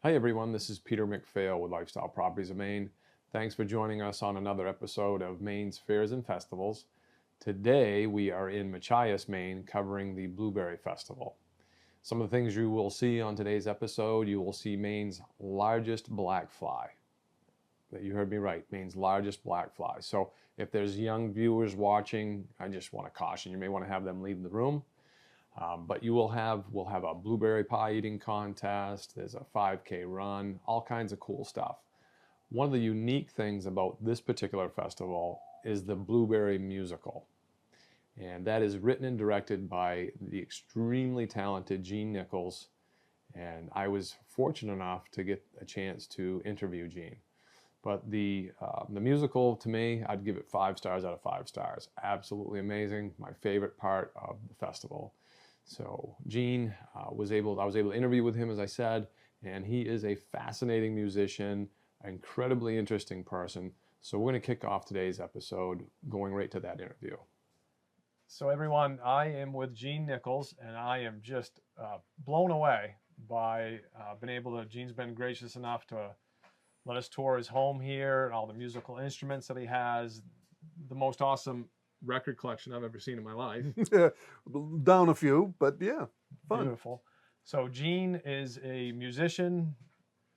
Hi everyone, this is Peter McPhail with Lifestyle Properties of Maine. Thanks for joining us on another episode of Maine's Fairs and Festivals. Today we are in Machias, Maine, covering the Blueberry Festival. Some of the things you will see on today's episode, you will see Maine's largest black fly. You heard me right, Maine's largest black fly. So if there's young viewers watching, I just want to caution, you may want to have them leave the room. But we'll have a blueberry pie eating contest, there's a 5K run, all kinds of cool stuff. One of the unique things about this particular festival is the Blueberry Musical. And that is written and directed by the extremely talented Gene Nichols. And I was fortunate enough to get a chance to interview Gene. But the musical, to me, I'd give it 5 stars out of 5 stars. Absolutely amazing, my favorite part of the festival. So Gene I was able to interview with him, as I said, and he is a fascinating musician, an incredibly interesting person. So we're going to kick off today's episode going right to that interview. So everyone, I am with Gene Nichols, and I am just blown away by Gene's been gracious enough to let us tour his home here and all the musical instruments that he has. The most awesome record collection I've ever seen in my life. Down a few, but yeah, fun. Beautiful. So Gene is a musician,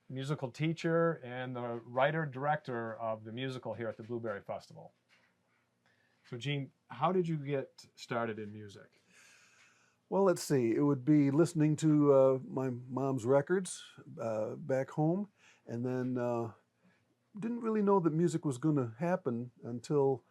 musical teacher, and the writer-director of the musical here at the Blueberry Festival. So Gene, how did you get started in music? Well, let's see. It would be listening to my mom's records back home, and then didn't really know that music was going to happen until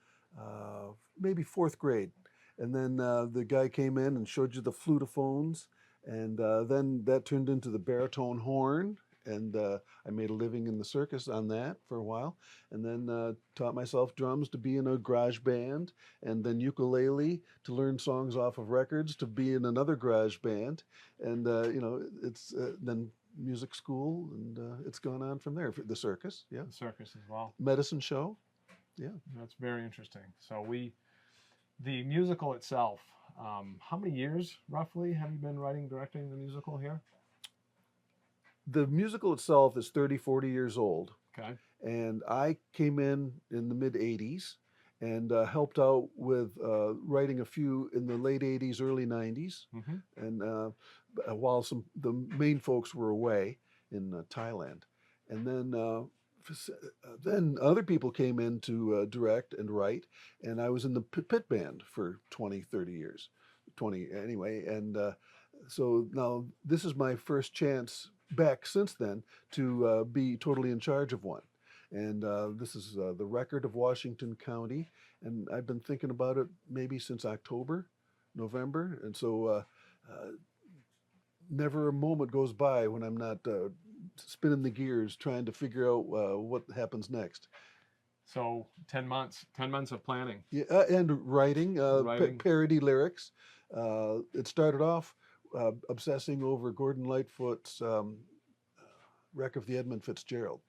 maybe 4th grade. And then the guy came in and showed you the flutophones, and then that turned into the baritone horn, and I made a living in the circus on that for a while, and then taught myself drums to be in a garage band, and then ukulele to learn songs off of records to be in another garage band, and it's then music school, and it's gone on from there. The circus, yeah. The circus as well. Medicine show. Yeah. That's very interesting. So the musical itself, how many years roughly have you been writing, directing the musical here? The musical itself is 30, 40 years old. Okay. And I came in the mid 80s and helped out with writing a few in the late 80s, early 90s. Mm-hmm. And while the main folks were away in Thailand. And then other people came in to direct and write, and I was in the pit band for 20, 30 years, 20 anyway. And so now this is my first chance back since then to be totally in charge of one. And this is the record of Washington County, and I've been thinking about it maybe since October, November, and so never a moment goes by when I'm not spinning the gears trying to figure out what happens next. So 10 months of planning. Yeah, and writing, parody lyrics. It started off obsessing over Gordon Lightfoot's Wreck of the Edmund Fitzgerald.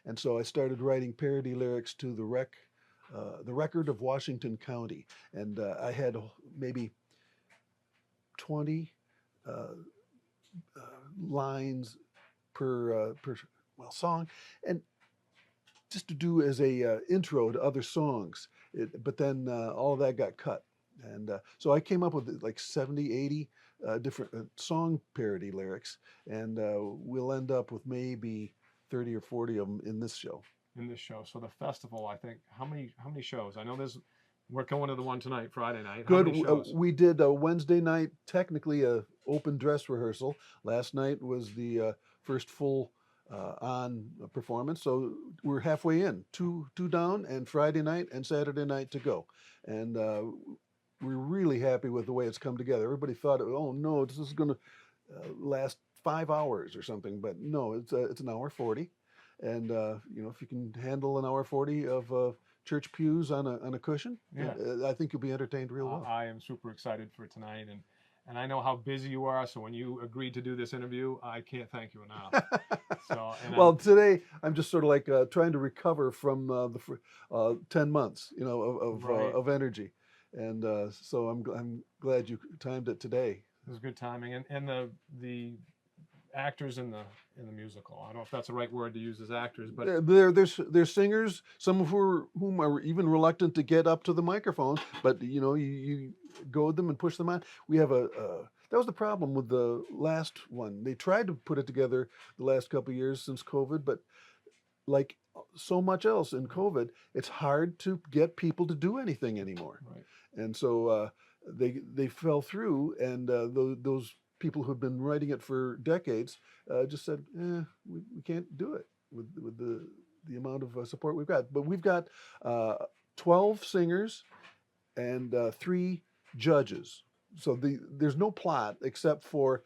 And so I started writing parody lyrics to the record of Washington County. And I had maybe 20 lines per song, and just to do as a intro to other songs. But then all of that got cut, and so I came up with like 70, 80 different song parody lyrics, and we'll end up with maybe 30 or 40 of them in this show. So the festival, I think, how many shows? I know we're going to the one tonight, Friday night. Good. We did a Wednesday night, technically a open dress rehearsal. Last night was the first full on performance. So we're halfway in, two down, and Friday night and Saturday night to go. And we're really happy with the way it's come together. Everybody thought, oh no, this is going to last 5 hours or something, but no, it's an hour 40. And if you can handle an hour 40 of church pews on a cushion, yeah, I think you'll be entertained real well. I am super excited for tonight, and I know how busy you are. So when you agreed to do this interview, I can't thank you enough. Today I'm just sort of like trying to recover from the 10 months, of energy, and so I'm glad you timed it today. It was good timing, and the actors in the musical. I don't know if that's the right word to use as actors, but They're singers, some of whom are even reluctant to get up to the microphone, but you goad them and push them on. We have that was the problem with the last one. They tried to put it together the last couple of years since COVID, but like so much else in COVID, it's hard to get people to do anything anymore. right. And so they fell through, and those people who've been writing it for decades just said, we can't do it with the amount of support we've got. But we've got 12 singers and 3 judges. So there's no plot except for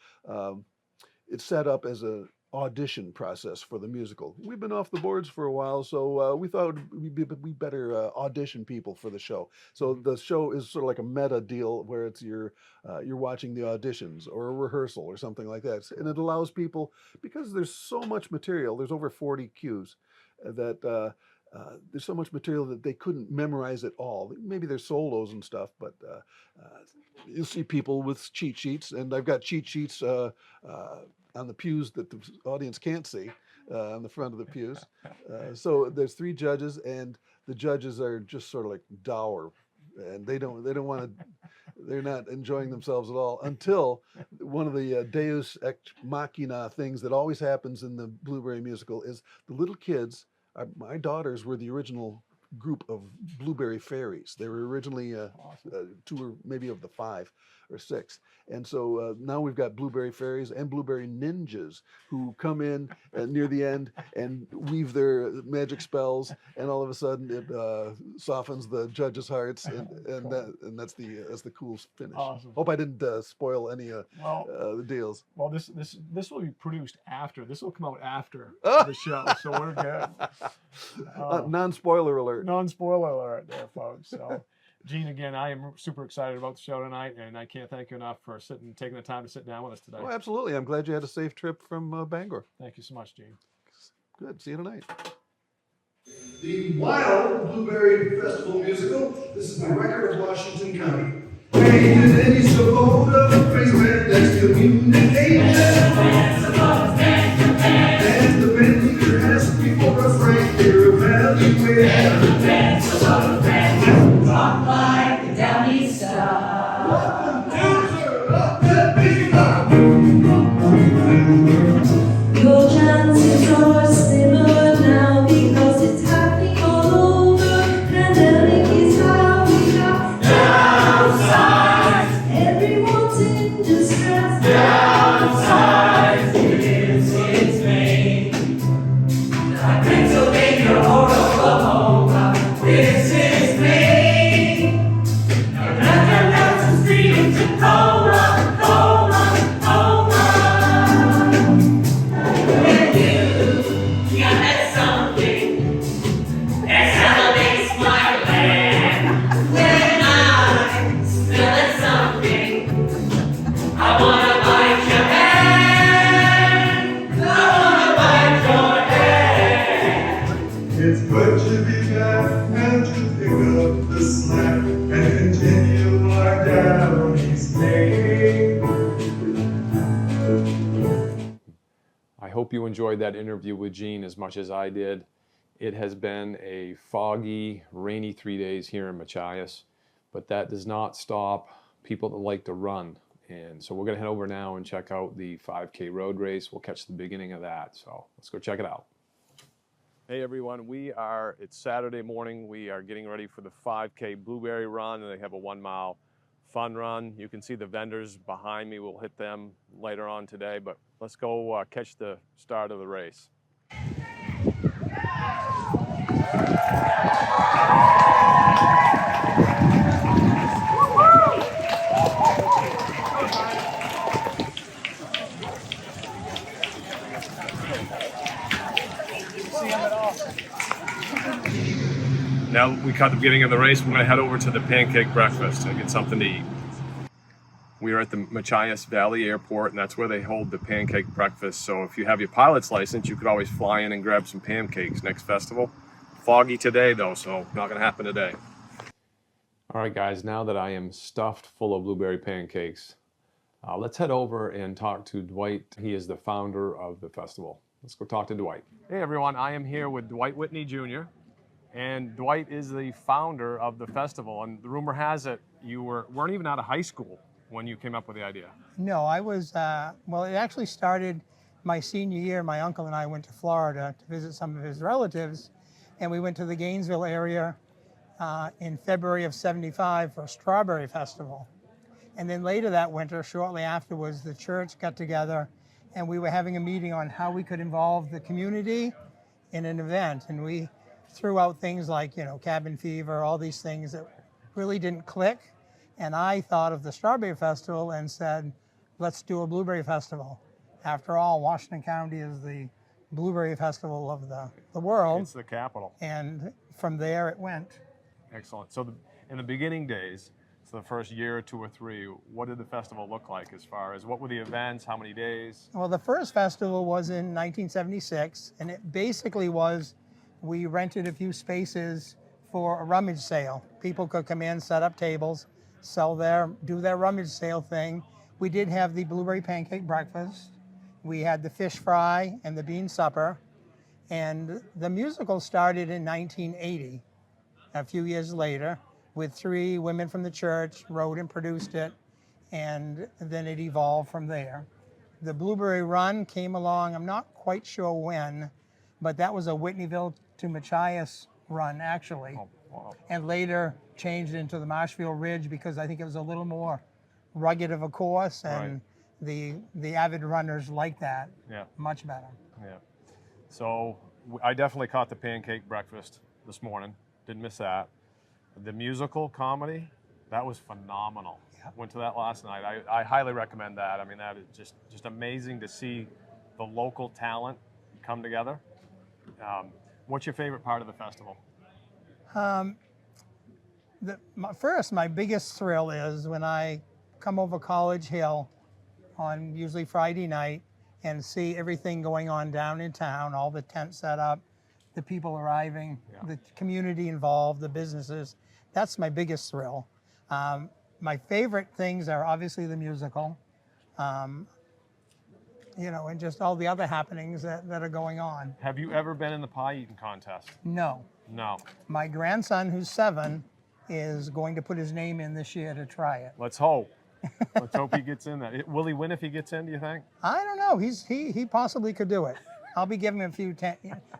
it's set up as a audition process for the musical. We've been off the boards for a while, so we thought we'd better audition people for the show. So the show is sort of like a meta deal where it's you're watching the auditions or a rehearsal or something like that, and it allows people, because there's so much material. There's over 40 cues that. There's so much material that they couldn't memorize it all. Maybe there's solos and stuff, but you'll see people with cheat sheets, and I've got cheat sheets on the pews that the audience can't see, on the front of the pews. So there's 3 judges, and the judges are just sort of like dour, and they don't want to. They're not enjoying themselves at all until one of the Deus ex machina things that always happens in the Blueberry musical is the little kids. My daughters were the original group of Blueberry Fairies. They were originally 2 or maybe of the 5 or 6. And so now we've got Blueberry Fairies and Blueberry Ninjas who come in near the end and weave their magic spells, and all of a sudden it softens the judges' hearts, and that's the cool finish. Awesome. Hope I didn't spoil any the deals. Well, this will be produced after. This will come out after the show, so we're good. Non-spoiler alert. Non-spoiler alert there, folks. So, Gene, again, I am super excited about the show tonight, and I can't thank you enough for taking the time to sit down with us today. Oh, absolutely. I'm glad you had a safe trip from Bangor. Thank you so much, Gene. Good. See you tonight. The Wild Blueberry Festival musical. This is the record of Washington County. Hey, did any support of praise that's communication? And the band leader has before a frank their evaluation. Rock like the Downy Star. Welcome to up that big up. Your chances are slimmer now because it's happening all over. Pandemic is how we got downsized. Everyone's in distress. Downsized. It's Maine. Like Pennsylvania or Oklahoma. This is Maine. It's good to be back and to pick up the slack and continue our down East Maine. I hope you enjoyed that interview with Gene as much as I did. It has been a foggy, rainy 3 days here in Machias, but that does not stop people that like to run. And so we're going to head over now and check out the 5K road race. We'll catch the beginning of that. So let's go check it out. Hey everyone, it's Saturday morning. We are getting ready for the 5K Blueberry Run, and they have a 1 mile fun run. You can see the vendors behind me. We'll hit them later on today, but let's go catch the start of the race. Now we caught the beginning of the race, we're going to head over to the pancake breakfast and get something to eat. We are at the Machias Valley Airport, and that's where they hold the pancake breakfast. So if you have your pilot's license, you could always fly in and grab some pancakes next festival. Foggy today though, so not going to happen today. All right guys, now that I am stuffed full of blueberry pancakes, Let's head over and talk to Dwight. He is the founder of the festival. Let's go talk to Dwight. Hey everyone, I am here with Dwight Whitney Jr. And Dwight is the founder of the festival. And the rumor has it you weren't even out of high school when you came up with the idea. No, I was, well, it actually started my senior year. My uncle and I went to Florida to visit some of his relatives, and we went to the Gainesville area in February of '75 for a strawberry festival. And then later that winter, shortly afterwards, the church got together and we were having a meeting on how we could involve the community in an event. And we threw out things like, cabin fever, all these things that really didn't click. And I thought of the Strawberry Festival and said, let's do a Blueberry Festival. After all, Washington County is the Blueberry Festival of the world. It's the capital. And from there it went. Excellent. So in the beginning days, so the first year or 2 or 3, what did the festival look like as far as what were the events, how many days? Well, the first festival was in 1976, and it basically was, we rented a few spaces for a rummage sale. People could come in, set up tables, do their rummage sale thing. We did have the blueberry pancake breakfast. We had the fish fry and the bean supper. And the musical started in 1980, a few years later, with 3 women from the church, wrote and produced it, and then it evolved from there. The Blueberry Run came along, I'm not quite sure when, but that was a Whitneyville to Machias run, actually. Oh, wow. And later changed into the Marshfield Ridge because I think it was a little more rugged of a course, and the avid runners liked that much better. Yeah. So I definitely caught the pancake breakfast this morning. Didn't miss that. The musical comedy, that was phenomenal. Yep. Went to that last night. I highly recommend that. I mean, that is just amazing to see the local talent come together. What's your favorite part of the festival? My biggest thrill is when I come over College Hill on usually Friday night and see everything going on down in town, all the tents set up, the people arriving, the community involved, the businesses. That's my biggest thrill. My favorite things are obviously the musical, and just all the other happenings that are going on. Have you ever been in the pie eating contest? No. No. My grandson, who's 7, is going to put his name in this year to try it. Let's hope. Let's hope he gets in that. Will he win if he gets in, do you think? I don't know. He possibly could do it. I'll be giving him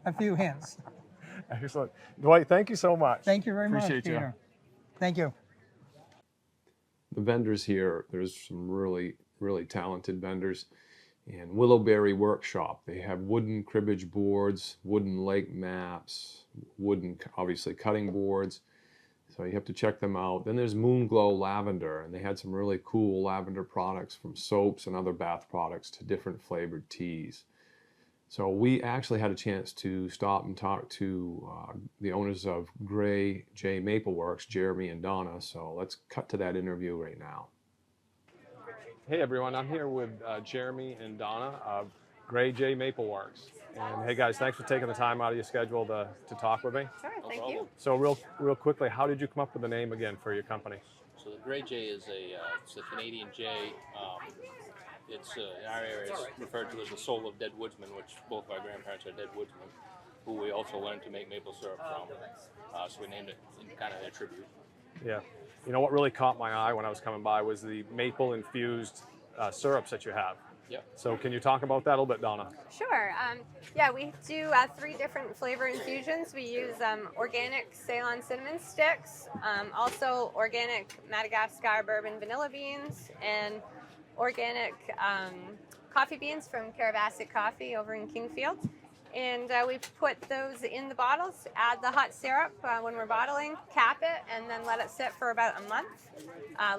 a few hints. Excellent. Dwight, thank you so much. Thank you very much, Appreciate you. Peter. Thank you. The vendors here, there's some really, really talented vendors. And Willowberry Workshop, they have wooden cribbage boards, wooden lake maps, wooden, obviously, cutting boards. So you have to check them out. Then there's Moonglow Lavender, and they had some really cool lavender products, from soaps and other bath products to different flavored teas. So we actually had a chance to stop and talk to the owners of Gray J Mapleworks, Jeremy and Donna. So let's cut to that interview right now. Hey everyone, I'm here with Jeremy and Donna of Gray J Mapleworks. And hey guys, thanks for taking the time out of your schedule to talk with me. Sure, thank you. So real quickly, how did you come up with the name again for your company? So the Gray Jay is it's a Canadian jay. It's in our area it's referred to as the soul of dead woodsman, which both our grandparents are dead woodsmen, who we also learned to make maple syrup from. So we named it in kind of a tribute. Yeah. You know what really caught my eye when I was coming by was the maple infused syrups that you have. Yep. So can you talk about that a little bit, Donna? Sure. We do 3 different flavor infusions. We use organic Ceylon cinnamon sticks, also organic Madagascar bourbon vanilla beans, and organic coffee beans from Carabasic Coffee over in Kingfield. And we put those in the bottles, add the hot syrup when we're bottling, cap it, and then let it sit for about a month.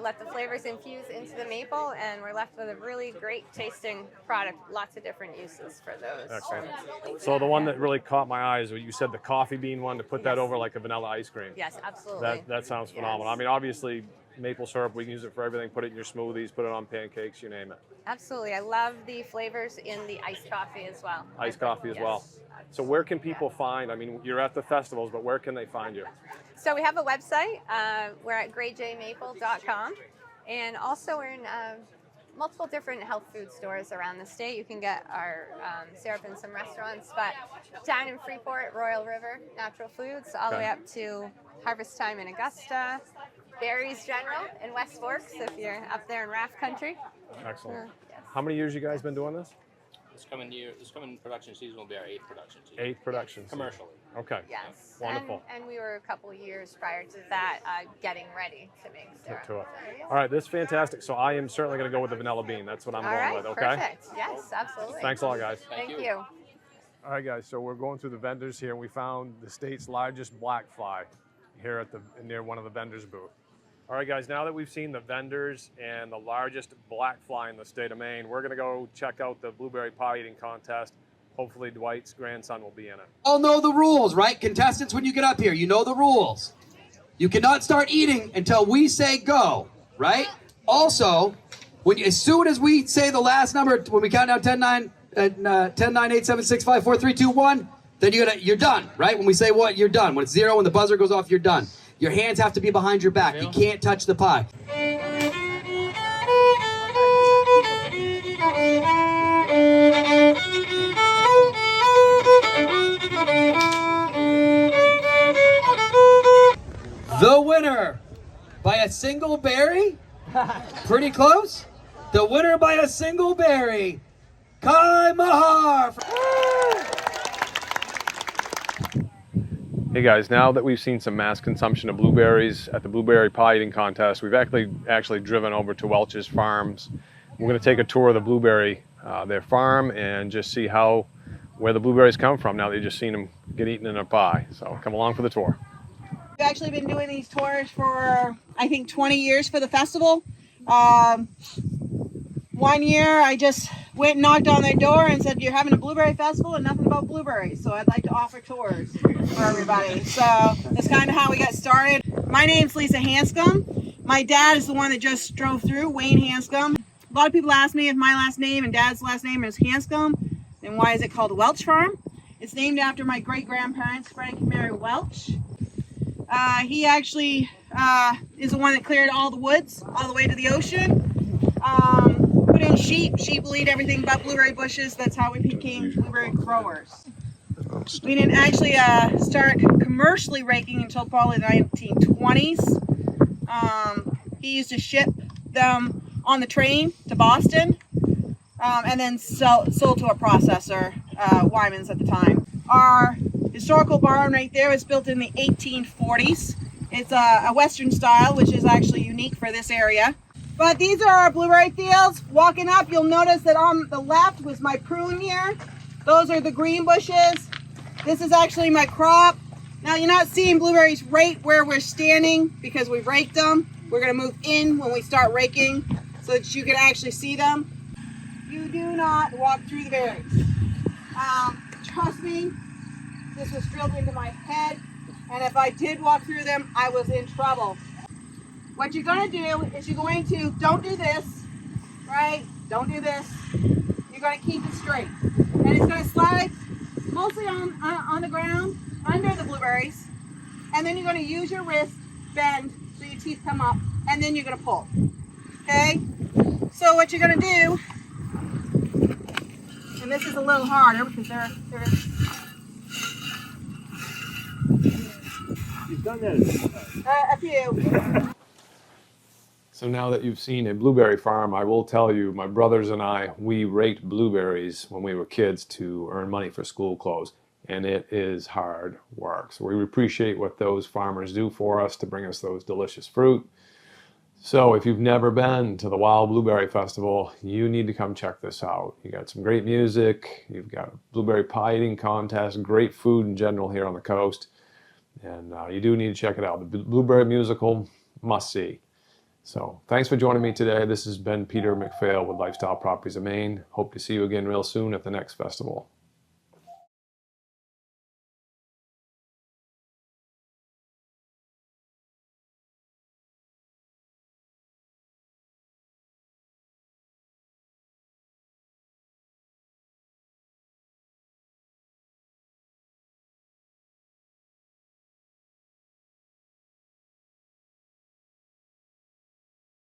Let the flavors infuse into the maple, and we're left with a really great tasting product. Lots of different uses for those. Excellent. So the one that really caught my eye is what you said, the coffee bean one, to put that over like a vanilla ice cream. Yes, absolutely. That sounds phenomenal. Yes. I mean, obviously, maple syrup, we can use it for everything. Put it in your smoothies, put it on pancakes, you name it. Absolutely. I love the flavors in the iced coffee as well. Iced coffee as Yes. well. So where can people find, I mean, you're at the festivals, but where can they find you? So we have a website. We're at grayjmaple.com. And also we're in multiple different health food stores around the state. You can get our syrup in some restaurants, but down in Freeport, Royal River, Natural Foods, all the way up to Harvest Time in Augusta, Berries General in West Forks if you're up there in Raft Country. Excellent. Yes. How many years you guys been doing this? This coming production season will be our 8th production season. 8th production season. Commercially. Okay. Yes. Wonderful. And we were a couple years prior to that getting ready to make syrup. To it. All right, this is fantastic. So I am certainly going to go with the vanilla bean. That's what I'm All going right, with, okay? perfect. Yes, absolutely. Thanks a lot, guys. Thank you. you. All right, guys, so we're going through the vendors here, and we found the state's largest black fly here at near one of the vendors' booth. All right, guys, now that we've seen the vendors and the largest black fly in the state of Maine, we're going to go check out the blueberry pie eating contest. Hopefully Dwight's grandson will be in it. All know the rules, right? Contestants, when you get up here, you know the rules. You cannot start eating until we say go, right? Also, as soon as we say the last number, when we count down 10, 9, 8, 7, 6, 5, 4, 3, 2, 1, then you're done, right? When we say what, you're done. When it's 0, when the buzzer goes off, you're done. Your hands have to be behind your back. You can't touch the pie. The winner by a single berry, pretty close. The winner by a single berry, Kai Mahar. Hey guys, now that we've seen some mass consumption of blueberries at the blueberry pie eating contest, we've actually driven over to Welchs Farms. We're going to take a tour of the blueberry, their farm, and just see where the blueberries come from now that you've just seen them get eaten in a pie. So come along for the tour. We've actually been doing these tours for, I think, 20 years for the festival. One year I just went and knocked on their door and said, you're having a blueberry festival and nothing about blueberries, so I'd like to offer tours for everybody. So that's kind of how we got started. My name's Lisa Hanscom. My dad is the one that just drove through, Wayne Hanscom. A lot of people ask me if my last name and dad's last name is Hanscom, then why is it called Welchs Farm? It's named after my great-grandparents, Frank and Mary Welch. He actually is the one that cleared all the woods all the way to the ocean. Put in sheep. Sheep will eat everything but blueberry bushes. That's how we became blueberry growers. We didn't actually start commercially raking until probably the 1920s. He used to ship them on the train to Boston and then sold to a processor, Wyman's at the time. Our historical barn right there was built in the 1840s. It's a Western style, which is actually unique for this area. But these are our blueberry fields. Walking up, you'll notice that on the left was my prune here. Those are the green bushes. This is actually my crop. Now you're not seeing blueberries right where we're standing because we've raked them. We're gonna move in when we start raking so that you can actually see them. You do not walk through the berries. Trust me, this was drilled into my head, and if I did walk through them, I was in trouble. What you're going to do is you're going to, don't do this, right? Don't do this. You're going to keep it straight. And it's going to slide mostly on the ground, under the blueberries. And then you're going to use your wrist, bend, so your teeth come up, and then you're going to pull. Okay? So what you're going to do, and this is a little harder because they're You've done that a few. So now that you've seen a blueberry farm, I will tell you, my brothers and I, we raked blueberries when we were kids to earn money for school clothes. And it is hard work. So we appreciate what those farmers do for us to bring us those delicious fruit. So if you've never been to the Wild Blueberry Festival, you need to come check this out. You got some great music, you've got a blueberry pie eating contest, great food in general here on the coast. And you do need to check it out. The Blueberry Musical, must see. So thanks for joining me today. This has been Peter McPhail with Lifestyle Properties of Maine. Hope to see you again real soon at the next festival.